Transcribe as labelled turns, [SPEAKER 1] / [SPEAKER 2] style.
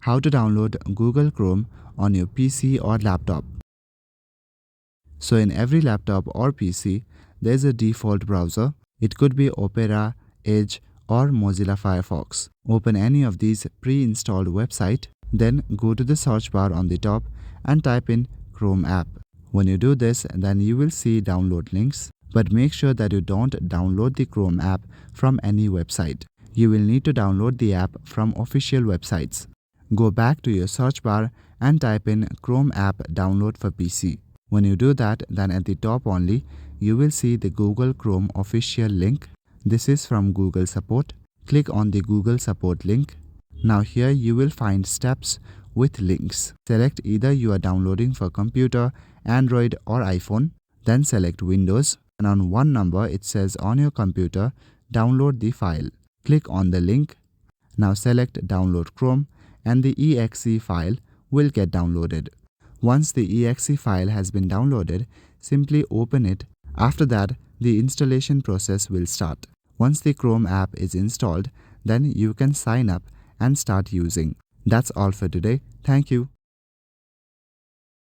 [SPEAKER 1] How to download Google Chrome on your PC or laptop. So in every laptop or PC, there is a default browser. It could be Opera, Edge, or Mozilla Firefox. Open any of these pre-installed website, then go to the search bar on the top and type in Chrome app. When you do this, then you will see download links, but make sure that you don't download the Chrome app from any website. You will need to download the app from official websites. Go back to your search bar and type in Chrome app download for PC. When you do that, then at the top only, you will see the Google Chrome official link. This is from Google Support. Click on the Google Support link. Now here you will find steps with links. Select either you are downloading for computer, Android or iPhone. Then select Windows, and on one number it says on your computer, download the file. Click on the link. Now select Download Chrome and the exe file will get downloaded. Once the exe file has been downloaded, simply open it. After that, the installation process will start. Once the Chrome app is installed, then you can sign up and start using. That's all for today. Thank you.